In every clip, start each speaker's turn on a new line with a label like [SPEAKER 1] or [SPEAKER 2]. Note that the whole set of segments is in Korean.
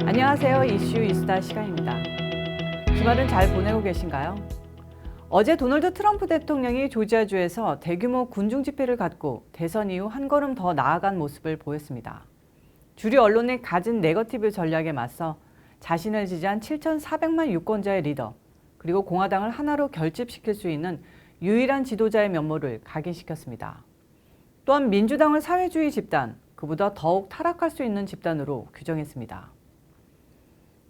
[SPEAKER 1] 안녕하세요. 이슈 이스타 시간입니다. 주말은 잘 보내고 계신가요? 어제 도널드 트럼프 대통령이 조지아주에서 대규모 군중 집회를 갖고 대선 이후 한 걸음 더 나아간 모습을 보였습니다. 주류 언론의 갖은 네거티브 전략에 맞서 자신을 지지한 7,400만 유권자의 리더, 그리고 공화당을 하나로 결집시킬 수 있는 유일한 지도자의 면모를 각인시켰습니다. 또한 민주당을 사회주의 집단, 그보다 더욱 타락할 수 있는 집단으로 규정했습니다.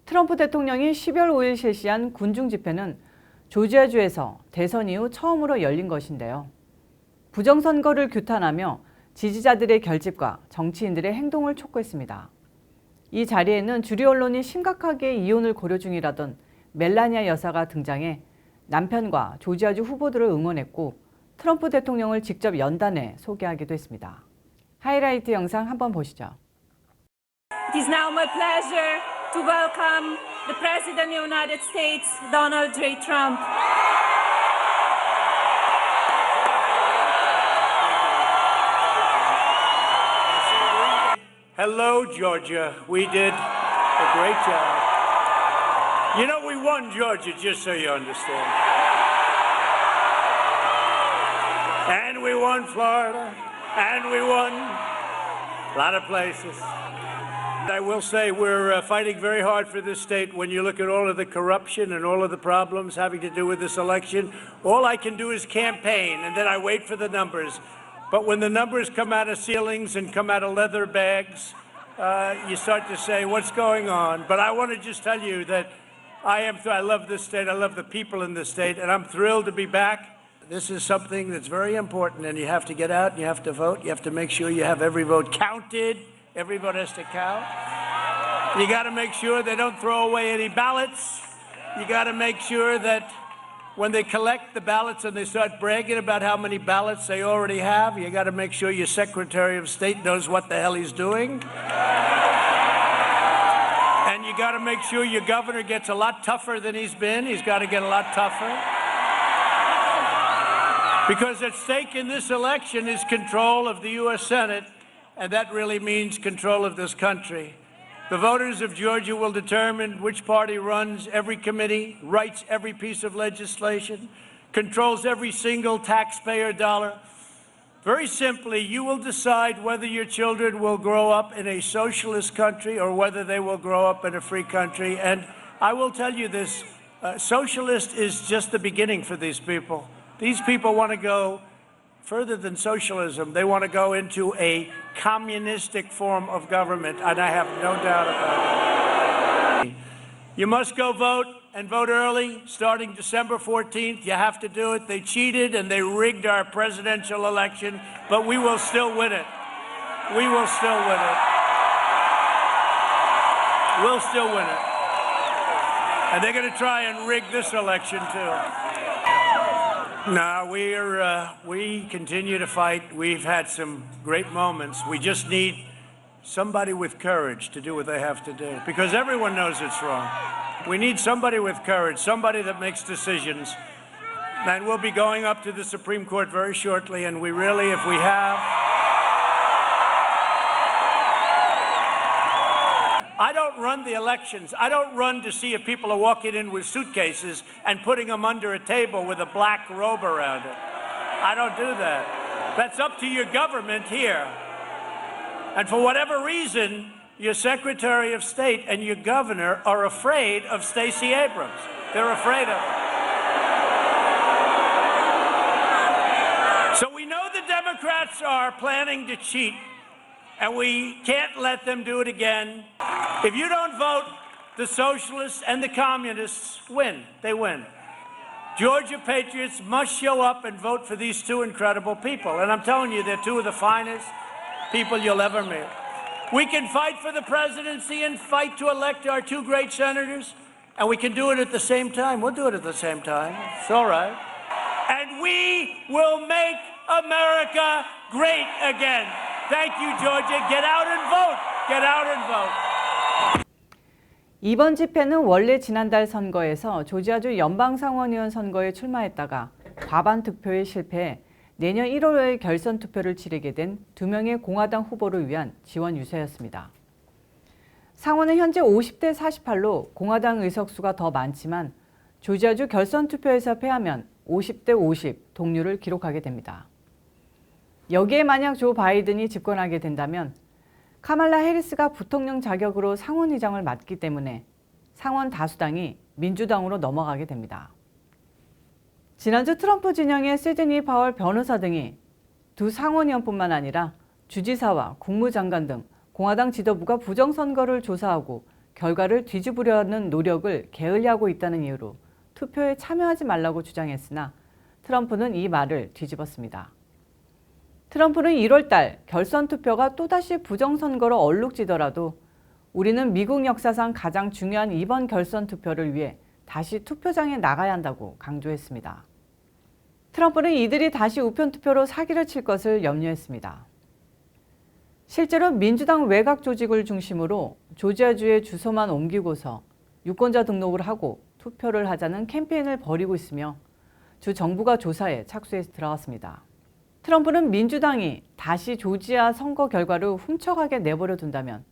[SPEAKER 1] 트럼프 대통령이 12월 5일 실시한 군중 집회는 조지아주에서 대선 이후 처음으로 열린 것인데요. 부정선거를 규탄하며 지지자들의 결집과 정치인들의 행동을 촉구했습니다. 이 자리에는 주류 언론이 심각하게 이혼을 고려 중이라던 멜라니아 여사가 등장해 남편과 조지아주 후보들을 응원했고 트럼프 대통령을 직접 연단해 소개하기도 했습니다. 하이라이트 영상 한번 보시죠.
[SPEAKER 2] It is now my pleasure to welcome the President of the United States, Donald J. Trump.
[SPEAKER 3] Hello, Georgia. We did a great job. You know, we won Georgia, just so you understand. And we won Florida, and we won a lot of places. I will say we're fighting very hard for this state. When you look at all of the corruption and all of the problems having to do with this election, all I can do is campaign, and then I wait for the numbers. But when the numbers come out of ceilings and come out of leather bags, you start to say, what's going on? But I want to just tell you that I love this state, I love the people in this state, and I'm thrilled to be back. This is something that's very important, and you have to get out and you have to vote. You have to make sure you have every vote counted. Every vote has to count. You got to make sure they don't throw away any ballots. You got to make sure that when they collect the ballots and they start bragging about how many ballots they already have, you got to make sure your Secretary of State knows what the hell he's doing. And you got to make sure your governor gets a lot tougher than he's been. He's got to get a lot tougher. Because at stake in this election is control of the U.S. Senate, and that really means control of this country. The voters of Georgia will determine which party runs every committee, writes every piece of legislation, controls every single taxpayer dollar. Very simply, you will decide whether your children will grow up in a socialist country or whether they will grow up in a free country. And I will tell you this, socialist is just the beginning for these people. These people want to go further than socialism. They want to go into a communistic form of government, and I have no doubt about it. You must go vote and vote early, starting December 14th. You have to do it. They cheated and they rigged our presidential election, but we will still win it. We will still win it. We'll still win it. And they're going to try and rig this election, too. No, we continue to fight. We've had some great moments. We just need somebody with courage to do what they have to do, because everyone knows it's wrong. We need somebody with courage, somebody that makes decisions. And we'll be going up to the Supreme Court very shortly, and we really, if we have... I don't run the elections. I don't run to see if people are walking in with suitcases and putting them under a table with a black robe around it. I don't do that. That's up to your government here. And for whatever reason, your Secretary of State and your governor are afraid of Stacey Abrams. They're afraid of her. So we know the Democrats are planning to cheat, and we can't let them do it again. If you don't vote, the socialists and the communists win. They win. Georgia patriots must show up and vote for these two incredible people. And I'm telling you, they're two of the finest people you'll ever meet. We can fight for the presidency and fight to elect our two great senators, and we can do it at the same time. We'll do it at the same time. It's all right. And we will make America great again. Thank you, Georgia. Get out and vote. Get out and vote.
[SPEAKER 1] 이번 집회는 원래 지난달 선거에서 조지아주 연방상원의원 선거에 출마했다가 과반 득표에 실패해 내년 1월에 결선 투표를 치르게 된 2명의 공화당 후보를 위한 지원 유세였습니다. 상원은 현재 50대 48로 공화당 의석수가 더 많지만 조지아주 결선 투표에서 패하면 50대 50 동률을 기록하게 됩니다. 여기에 만약 조 바이든이 집권하게 된다면 카말라 해리스가 부통령 자격으로 상원의장을 맡기 때문에 상원 다수당이 민주당으로 넘어가게 됩니다. 지난주 트럼프 진영의 시드니 파월 변호사 등이 두 상원의원뿐만 아니라 주지사와 국무장관 등 공화당 지도부가 부정선거를 조사하고 결과를 뒤집으려는 노력을 게을리하고 있다는 이유로 투표에 참여하지 말라고 주장했으나 트럼프는 이 말을 뒤집었습니다. 트럼프는 1월 달 결선 투표가 또다시 부정선거로 얼룩지더라도 우리는 미국 역사상 가장 중요한 이번 결선 투표를 위해 다시 투표장에 나가야 한다고 강조했습니다. 트럼프는 이들이 다시 우편 투표로 사기를 칠 것을 염려했습니다. 실제로 민주당 외곽 조직을 중심으로 조지아주의 주소만 옮기고서 유권자 등록을 하고 투표를 하자는 캠페인을 벌이고 있으며 주 정부가 조사에 착수해 들어갔습니다. 트럼프는 민주당이 다시 조지아 선거 결과를 훔쳐가게 내버려 둔다면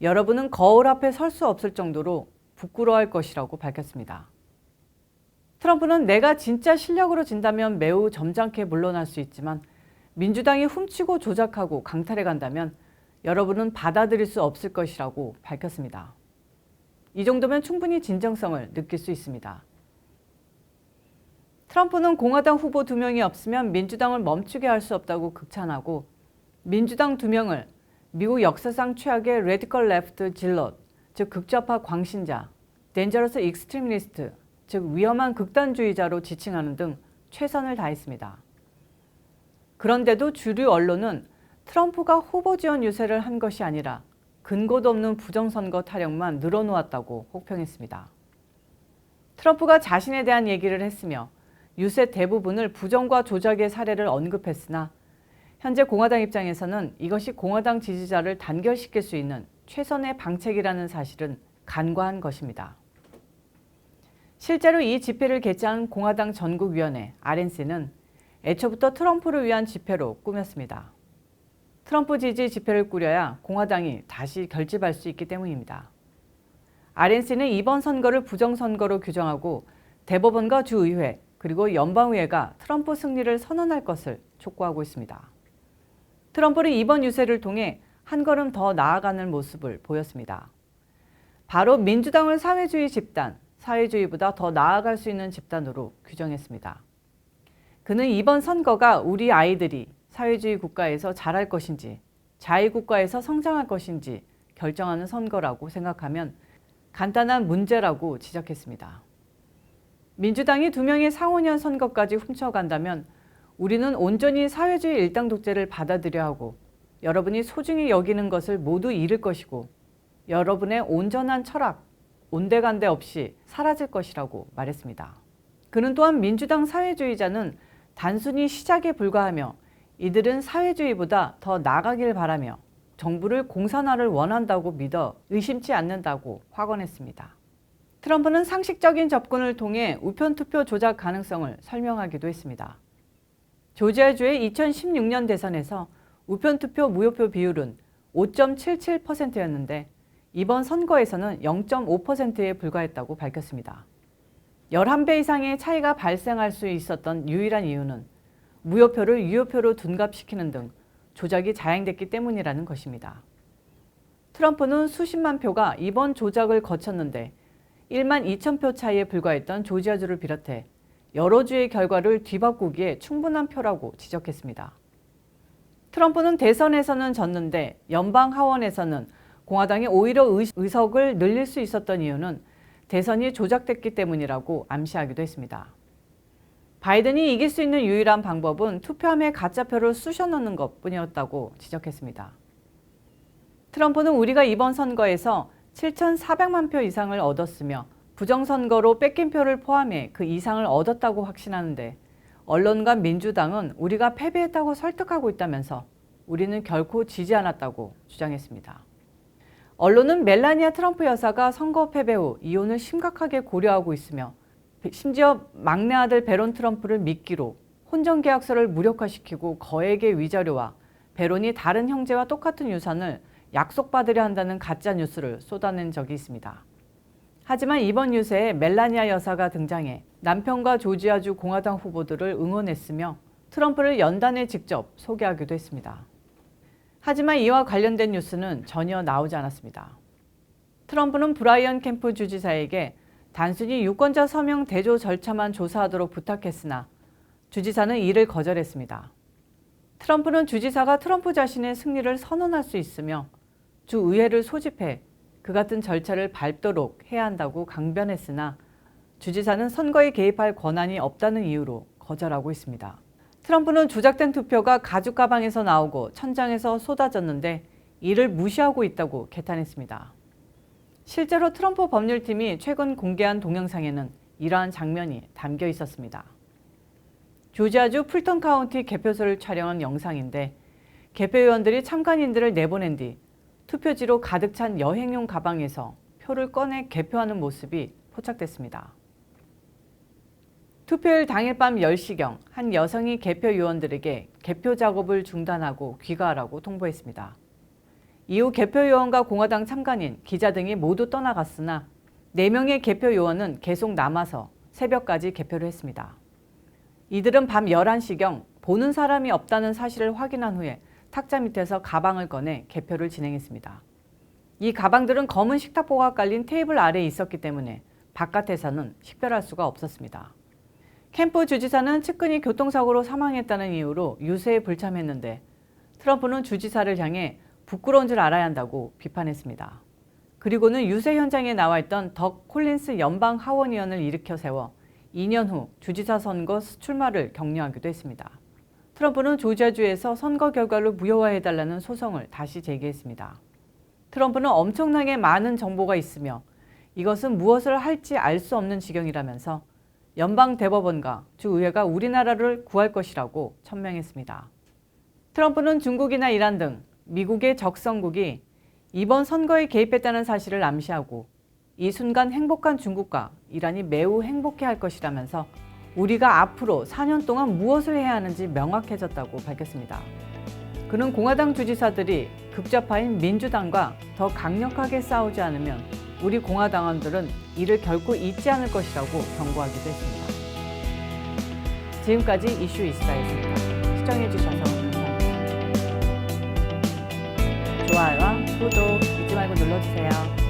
[SPEAKER 1] 여러분은 거울 앞에 설 수 없을 정도로 부끄러워할 것이라고 밝혔습니다. 트럼프는 내가 진짜 실력으로 진다면 매우 점잖게 물러날 수 있지만 민주당이 훔치고 조작하고 강탈해 간다면 여러분은 받아들일 수 없을 것이라고 밝혔습니다. 이 정도면 충분히 진정성을 느낄 수 있습니다. 트럼프는 공화당 후보 2명이 없으면 민주당을 멈추게 할 수 없다고 극찬하고 민주당 2명을 미국 역사상 최악의 레디컬 레프트 질럿, 즉 극좌파 광신자, 덴저러스 익스트리미스트, 즉 위험한 극단주의자로 지칭하는 등 최선을 다했습니다. 그런데도 주류 언론은 트럼프가 후보 지원 유세를 한 것이 아니라 근거도 없는 부정선거 타령만 늘어놓았다고 혹평했습니다. 트럼프가 자신에 대한 얘기를 했으며 유세 대부분을 부정과 조작의 사례를 언급했으나 현재 공화당 입장에서는 이것이 공화당 지지자를 단결시킬 수 있는 최선의 방책이라는 사실은 간과한 것입니다. 실제로 이 집회를 개최한 공화당 전국위원회 RNC는 애초부터 트럼프를 위한 집회로 꾸몄습니다. 트럼프 지지 집회를 꾸려야 공화당이 다시 결집할 수 있기 때문입니다. RNC는 이번 선거를 부정선거로 규정하고 대법원과 주의회 그리고 연방의회가 트럼프 승리를 선언할 것을 촉구하고 있습니다. 트럼프는 이번 유세를 통해 한 걸음 더 나아가는 모습을 보였습니다. 바로 민주당을 사회주의 집단, 사회주의보다 더 나아갈 수 있는 집단으로 규정했습니다. 그는 이번 선거가 우리 아이들이 사회주의 국가에서 자랄 것인지 자유국가에서 성장할 것인지 결정하는 선거라고 생각하면 간단한 문제라고 지적했습니다. 민주당이 2명의 상원의원 선거까지 훔쳐간다면 우리는 온전히 사회주의 일당 독재를 받아들여야 하고 여러분이 소중히 여기는 것을 모두 잃을 것이고 여러분의 온전한 철학, 온데간데 없이 사라질 것이라고 말했습니다. 그는 또한 민주당 사회주의자는 단순히 시작에 불과하며 이들은 사회주의보다 더 나아가길 바라며 정부를 공산화를 원한다고 믿어 의심치 않는다고 확언했습니다. 트럼프는 상식적인 접근을 통해 우편투표 조작 가능성을 설명하기도 했습니다. 조지아주의 2016년 대선에서 우편투표 무효표 비율은 5.77%였는데 이번 선거에서는 0.5%에 불과했다고 밝혔습니다. 11배 이상의 차이가 발생할 수 있었던 유일한 이유는 무효표를 유효표로 둔갑시키는 등 조작이 자행됐기 때문이라는 것입니다. 트럼프는 수십만 표가 이번 조작을 거쳤는데 1만 2천 표 차이에 불과했던 조지아주를 비롯해 여러 주의 결과를 뒤바꾸기에 충분한 표라고 지적했습니다. 트럼프는 대선에서는 졌는데 연방 하원에서는 공화당이 오히려 의석을 늘릴 수 있었던 이유는 대선이 조작됐기 때문이라고 암시하기도 했습니다. 바이든이 이길 수 있는 유일한 방법은 투표함에 가짜표를 쑤셔넣는 것뿐이었다고 지적했습니다. 트럼프는 우리가 이번 선거에서 7,400만 표 이상을 얻었으며 부정선거로 뺏긴 표를 포함해 그 이상을 얻었다고 확신하는데 언론과 민주당은 우리가 패배했다고 설득하고 있다면서 우리는 결코 지지 않았다고 주장했습니다. 언론은 멜라니아 트럼프 여사가 선거 패배 후 이혼을 심각하게 고려하고 있으며 심지어 막내 아들 베론 트럼프를 미끼로 혼전계약서를 무력화시키고 거액의 위자료와 베론이 다른 형제와 똑같은 유산을 약속받으려 한다는 가짜 뉴스를 쏟아낸 적이 있습니다. 하지만 이번 뉴스에 멜라니아 여사가 등장해 남편과 조지아주 공화당 후보들을 응원했으며 트럼프를 연단에 직접 소개하기도 했습니다. 하지만 이와 관련된 뉴스는 전혀 나오지 않았습니다. 트럼프는 브라이언 캠프 주지사에게 단순히 유권자 서명 대조 절차만 조사하도록 부탁했으나 주지사는 이를 거절했습니다. 트럼프는 주지사가 트럼프 자신의 승리를 선언할 수 있으며 주의회를 소집해 그 같은 절차를 밟도록 해야 한다고 강변했으나 주지사는 선거에 개입할 권한이 없다는 이유로 거절하고 있습니다. 트럼프는 조작된 투표가 가죽 가방에서 나오고 천장에서 쏟아졌는데 이를 무시하고 있다고 개탄했습니다. 실제로 트럼프 법률팀이 최근 공개한 동영상에는 이러한 장면이 담겨 있었습니다. 조지아주 풀턴 카운티 개표소를 촬영한 영상인데 개표위원들이 참관인들을 내보낸 뒤 투표지로 가득 찬 여행용 가방에서 표를 꺼내 개표하는 모습이 포착됐습니다. 투표일 당일 밤 10시경 한 여성이 개표요원들에게 개표 작업을 중단하고 귀가하라고 통보했습니다. 이후 개표요원과 공화당 참관인, 기자 등이 모두 떠나갔으나 4명의 개표요원은 계속 남아서 새벽까지 개표를 했습니다. 이들은 밤 11시경 보는 사람이 없다는 사실을 확인한 후에 탁자 밑에서 가방을 꺼내 개표를 진행했습니다. 이 가방들은 검은 식탁보가 깔린 테이블 아래에 있었기 때문에 바깥에서는 식별할 수가 없었습니다. 캠프 주지사는 측근이 교통사고로 사망했다는 이유로 유세에 불참했는데 트럼프는 주지사를 향해 부끄러운 줄 알아야 한다고 비판했습니다. 그리고는 유세 현장에 나와 있던 덕 콜린스 연방 하원의원을 일으켜 세워 2년 후 주지사 선거 출마를 격려하기도 했습니다. 트럼프는 조지아주에서 선거 결과를 무효화해달라는 소송을 다시 제기했습니다. 트럼프는 엄청나게 많은 정보가 있으며 이것은 무엇을 할지 알 수 없는 지경이라면서 연방 대법원과 주의회가 우리나라를 구할 것이라고 천명했습니다. 트럼프는 중국이나 이란 등 미국의 적성국이 이번 선거에 개입했다는 사실을 암시하고 이 순간 행복한 중국과 이란이 매우 행복해할 것이라면서 우리가 앞으로 4년 동안 무엇을 해야 하는지 명확해졌다고 밝혔습니다. 그는 공화당 주지사들이 극좌파인 민주당과 더 강력하게 싸우지 않으면 우리 공화당원들은 이를 결코 잊지 않을 것이라고 경고하기도 했습니다. 지금까지 이슈 이스타였습니다. 시청해주셔서 감사합니다. 좋아요와 구독 잊지 말고 눌러주세요.